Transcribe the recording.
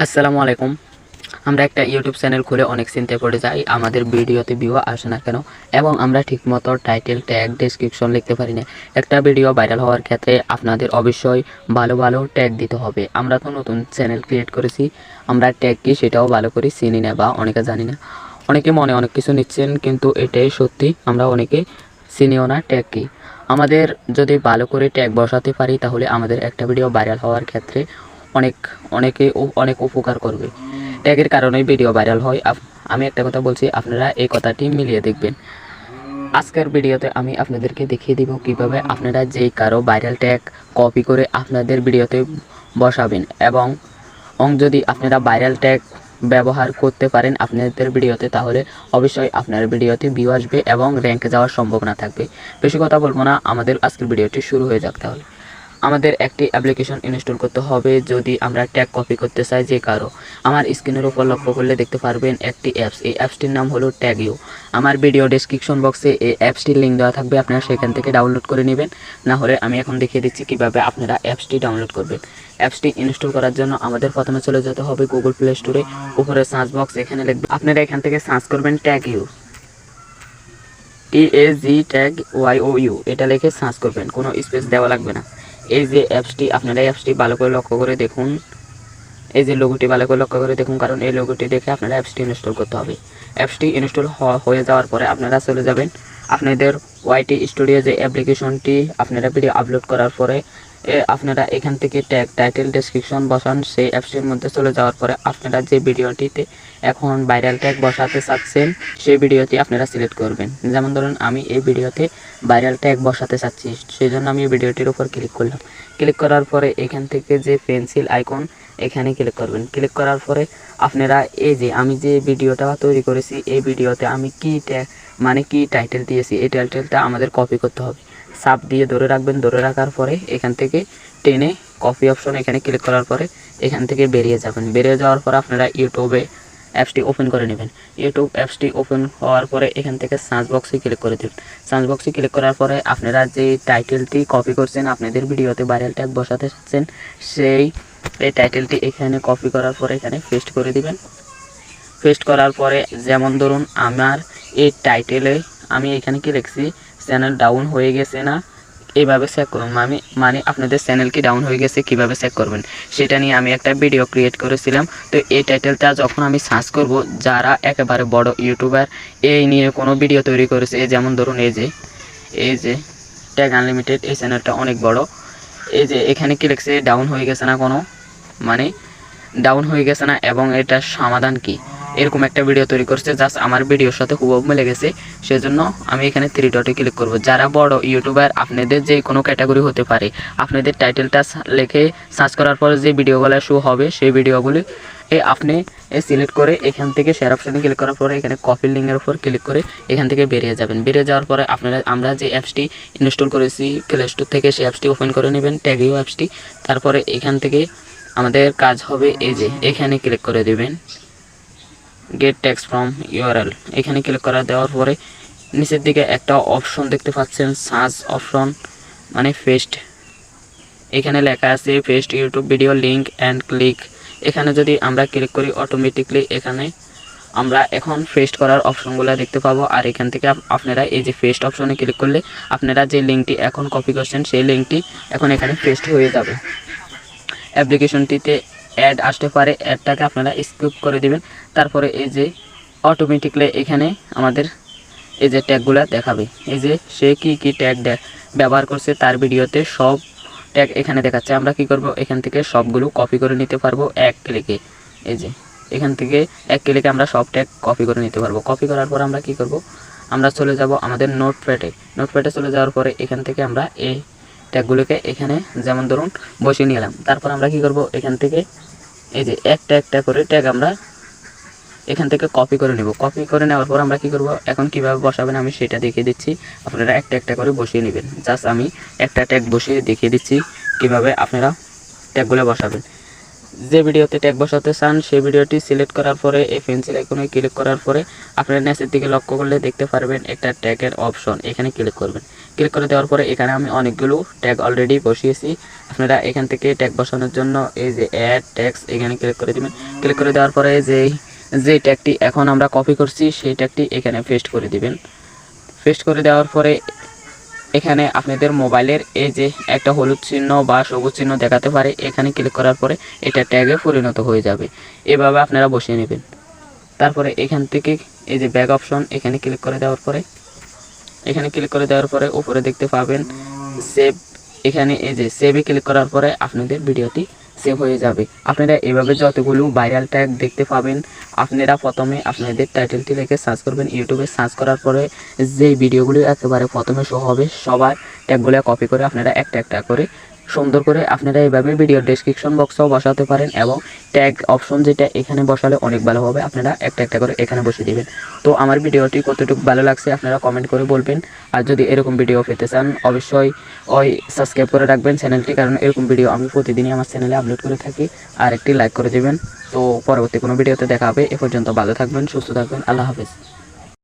আসসালামু আলাইকুম। আমরা একটা ইউটিউব চ্যানেল খুলে অনেক চিন্তায় পড়ে যাই, আমাদের ভিডিওতে ভিউ আসে না কেন, এবং আমরা ঠিকমতো টাইটেল, ট্যাগ, ডেসক্রিপশন লিখতে পারি না। একটা ভিডিও ভাইরাল হওয়ার ক্ষেত্রে আপনাদের অবশ্যই ভালো ভালো ট্যাগ দিতে হবে। আমরা তো নতুন চ্যানেল ক্রিয়েট করেছি, আমরা ট্যাগ কি সেটাও ভালো করে চিনি না বা অনেকে জানি না। অনেকে মনে অনেক কিছু নিচ্ছেন, কিন্তু এটাই সত্যি, আমরা অনেকে চিনিও না ট্যাগ কি। আমাদের যদি ভালো করে ট্যাগ বসাতে পারি তাহলে আমাদের একটা ভিডিও ভাইরাল হওয়ার ক্ষেত্রে অনেক অনেক উপকার করবে। ট্যাগের কারণেই ভিডিও ভাইরাল হয়। আমি একটা কথা বলছি, আপনারা এই কথাটি মিলিয়ে দেখবেন। আজকের ভিডিওতে আমি আপনাদেরকে দেখিয়ে দিব কিভাবে আপনারা যেই কারো ভাইরাল ট্যাগ কপি করে আপনাদের ভিডিওতে বসাবেন, এবং যদি আপনারা ভাইরাল ট্যাগ ব্যবহার করতে পারেন আপনাদের ভিডিওতে, তাহলে অবশ্যই আপনার ভিডিওতে ভিউ আসবে এবং র্যাঙ্কে যাওয়ার সম্ভাবনা থাকবে। বেশি কথা বলবো না, আমাদের আজকের ভিডিওটি শুরু হয়ে যাক। তাহলে আমাদের একটি অ্যাপ্লিকেশন ইনস্টল করতে হবে যদি আমরা ট্যাগ কপি করতে চাই যে কারো। আমার স্ক্রিনের উপর লক্ষ্য করলে দেখতে পারবেন একটি অ্যাপস, এই অ্যাপসটির নাম হলো ট্যাগইউ। আমার ভিডিও ডেসক্রিপশন বক্সে এই অ্যাপসটির লিঙ্ক দেওয়া থাকবে, আপনারা সেখান থেকে ডাউনলোড করে নেবেন। না হলে আমি এখন দেখিয়ে দিচ্ছি কিভাবে আপনারা অ্যাপসটি ডাউনলোড করবেন। অ্যাপসটি ইনস্টল করার জন্য আমাদের প্রথমে চলে যেতে হবে গুগল প্লে স্টোরে। উপরে সার্চ বক্স এখানে লিখবেন, আপনারা এখান থেকে সার্চ করবেন ট্যাগইউ, TAG ট্যাগ YOU, এটা লিখে সার্চ করবেন, কোনো স্পেস দেওয়া লাগবে না। এই যে অ্যাপসটি, আপনারা অ্যাপসটি ভালো করে লক্ষ্য করে দেখুন, এই যে লোগোটি ভালো করে লক্ষ্য করে দেখুন, কারণ এই লোগোটি দেখে আপনারা অ্যাপসটি ইনস্টল করতে হবে। অ্যাপসটি ইনস্টল হয়ে যাওয়ার পরে আপনারা চলে যাবেন আপনাদের ওয়াইটি স্টুডিও যে অ্যাপ্লিকেশনটি আপনারা ভিডিও আপলোড করার পরে আপনারা এখান থেকে ট্যাগ, টাইটেল, ডেসক্রিপশন বসান। সেই অ্যাপসটির মধ্যে চলে যাওয়ার পরে আপনারা যে ভিডিওটিতে এখন ভাইরাল ট্যাগ বসাতে চাচ্ছেন সেই ভিডিওটি আপনারা সিলেক্ট করবেন। যেমন ধরুন আমি এই ভিডিওতে ভাইরাল ট্যাগ বসাতে চাচ্ছি, সেই জন্য আমি এই ভিডিওটির উপর ক্লিক করলাম। ক্লিক করার পরে এখান থেকে যে পেন্সিল আইকন এখানে ক্লিক করবেন। ক্লিক করার পরে আপনারা এই যে আমি যে ভিডিওটা তৈরি করেছি এই ভিডিওতে আমি কি ট্যাগ কি টাইটেল দিয়েছি, এই টাইটেলটা আমাদের কপি করতে হবে। চাপ দিয়ে ধরে রাখবেন, ধরে রাখার পরে এখান থেকে টেনে কপি অপশন এখানে ক্লিক করার পরে এখান থেকে বেরিয়ে যাবেন। বেরিয়ে যাওয়ার পর আপনারা ইউটিউবে অ্যাপসটি ওপেন করে নেবেন। ইউটিউব অ্যাপসটি ওপেন হওয়ার পরে এখান থেকে সার্চ বক্সে ক্লিক করে দেবেন। সার্চ বক্সে ক্লিক করার পরে আপনারা যে টাইটেলটি কপি করছেন, আপনাদের ভিডিওতে ভাইরাল ট্যাগ বসাতে চাচ্ছেন, সেই এই টাইটেলটি এখানে কপি করার পরে এখানে পেস্ট করে দিবেন। পেস্ট করার পরে যেমন ধরুন আমার এই টাইটেলে আমি এখানে কি লিখছি, চ্যানেল ডাউন হয়ে গেছে না, এইভাবে চেক করুন। মানে আপনাদের চ্যানেল কি ডাউন হয়ে গেছে কিভাবে চেক করবেন সেটা নিয়ে আমি একটা ভিডিও ক্রিয়েট করেছিলাম। তো এই টাইটেলটা যখন আমি সার্চ করব, যারা একেবারে বড় ইউটিউবার এই নিয়ে কোনো ভিডিও তৈরি করেছে, যেমন ধরুন এই যে ট্যাগ আনলিমিটেড, এই চ্যানেলটা অনেক বড়। এই যে এখানে কি লিখছে, ডাউন হয়ে গেছে না, কোনো ডাউন হয়ে গেছে না এবং এটার সমাধান কি, এরকম একটা ভিডিও তৈরি করছে, জাস্ট আমার ভিডিওর সাথে হুবহু মিলে গেছে। সেজন্য আমি এখানে 3 ডটে ক্লিক করব। যারা বড় ইউটিউবার, আপনাদের যে কোনো ক্যাটাগরি হতে পারে, আপনাদের টাইটেলটা লিখে সার্চ করার পরে যে ভিডিওগুলো শো হবে সেই ভিডিওগুলি আপনি সিলেক্ট করে এখান থেকে শেয়ার অপশানে ক্লিক করার পরে এখানে কপি লিঙ্কের উপর ক্লিক করে এখান থেকে বেরিয়ে যাবেন। বেরিয়ে যাওয়ার পরে আমরা যে অ্যাপসটি ইনস্টল করেছি প্লে স্টোর থেকে সেই অ্যাপসটি ওপেন করে নেবেন, ট্যাগইউ অ্যাপসটি। তারপরে এখান থেকে আমাদের কাজ হবে এই যে এখানে ক্লিক করে দেবেন গেট টেক্সট ফ্রম ইউআরএল, এখানে ক্লিক করা দেওয়ার পরে নিচের দিকে একটা অপশন দেখতে পাচ্ছেন, সার্চ অপশন, পেস্ট। এখানে লেখা আছে paste YouTube video link and click. এখানে যদি আমরা ক্লিক করি অটোমেটিকলি এখানে আমরা এখন পেস্ট করার অপশনগুলো দেখতে পাবো। আর এখান থেকে আপনারা এই যে পেস্ট অপশনে ক্লিক করলে আপনারা যে লিঙ্কটি এখন কপি করছেন সেই লিঙ্কটি এখন এখানে পেস্ট হয়ে যাবে। অ্যাপ্লিকেশনটিতে অ্যাড আসতে পারে, অ্যাডটাকে আপনারা স্কিপ করে দিবেন। তারপরে এই যে অটোমেটিকলি এখানে আমাদের এই যে ট্যাগগুলো দেখাবে, এই যে সে কি ট্যাগ ব্যবহার করছে তার ভিডিওতে সব ট্যাগ এখানে দেখাচ্ছে। আমরা কি করব, এখান থেকে সবগুলো কপি করে নিতে পারবো এক ক্লিকে। এই যে এখান থেকে এক ক্লিকে আমরা সব ট্যাগ কপি করে নিতে পারবো। কপি করার পর আমরা কি করব, আমরা চলে যাব আমাদের নোটপ্যাডে চলে যাওয়ার পরে এখান থেকে আমরা এই ট্যাগগুলোকে এখানে যেমন ধরুন বসিয়ে নিলাম। তারপর আমরা কি করব, এখান থেকে এই যে একটা করে ট্যাগ আমরা এখান থেকে কপি করে নেব। কপি করে নেওয়ার পর আমরা কি করব, এখন কিভাবে বসাবেন আমি সেটা দেখিয়ে দিচ্ছি। আপনারা একটা করে বসিয়ে নেবেন। জাস্ট আমি একটা ট্যাগ বসিয়ে দেখিয়ে দিচ্ছি কিভাবে আপনারা ট্যাগগুলো বসাবেন। যে ভিডিওতে ট্যাগ বসাতে চান সেই ভিডিওটি সিলেক্ট করার পরে এই পেন্সিল আইকনে ক্লিক করার পরে আপনারা নিচের দিকে লক্ষ্য করলে দেখতে পারবেন একটা ট্যাগের অপশন, এখানে ক্লিক করবেন। ক্লিক করে দেওয়ার পরে এখানে আমি অনেকগুলো ট্যাগ অলরেডি বসিয়েছি। আপনারা এখান থেকে ট্যাগ বসানোর জন্য এই যে অ্যাড ট্যাগস এখানে ক্লিক করে দিবেন। ক্লিক করে দেওয়ার পরে যে ট্যাগটি এখন আমরা কপি করছি সেই ট্যাগটি এখানে পেস্ট করে দিবেন। পেস্ট করে দেওয়ার পরে এখানে আপনাদের মোবাইলের এই যে একটা হলুদ চিহ্ন বা সবুজ চিহ্ন দেখাতে পারে, এখানে ক্লিক করার পরে এটা ট্যাগে পরিণত হয়ে যাবে। এভাবে আপনারা বসিয়ে নেবেন। তারপরে এখান থেকে এই যে ব্যাক অপশন এখানে ক্লিক করে দেওয়ার পরে উপরে দেখতে পাবেন সেভ, এখানে এই যে সেভে ক্লিক করার পরে আপনাদের ভিডিওটি সেভ হয়ে যাবে। আপনারা এভাবে যতগুলো ভাইরাল ট্যাগ দেখতে পাবেন, আপনারা প্রথমে আপনাদের টাইটেলটি লিখে সার্চ করবেন। ইউটিউবে সার্চ করার পরে যেই ভিডিওগুলি একেবারে প্রথমে শো হবে সবার ট্যাগগুলো কপি করে আপনারা একটা একটা করে সুন্দর করে আপনারা এইভাবে ভিডিও ডেসক্রিপশন বক্সেও বসাতে পারেন, এবং ট্যাগ অপশন যেটা এখানে বসালে অনেক ভালো হবে। আপনারা একটা একটা করে এখানে বসিয়ে দিবেন। তো আমার ভিডিওটি কতটুকু ভালো লাগছে আপনারা কমেন্ট করে বলবেন। আর যদি এরকম ভিডিও পেতে চান অবশ্যই সাবস্ক্রাইব করে রাখবেন চ্যানেলটি, কারণ এরকম ভিডিও আমি প্রতিদিনই আমার চ্যানেলে আপলোড করে থাকি। আর একটি লাইক করে দেবেন। তো পরবর্তী কোনো ভিডিওতে দেখা হবে। এ পর্যন্ত ভালো থাকবেন, সুস্থ থাকবেন। আল্লাহ হাফেজ।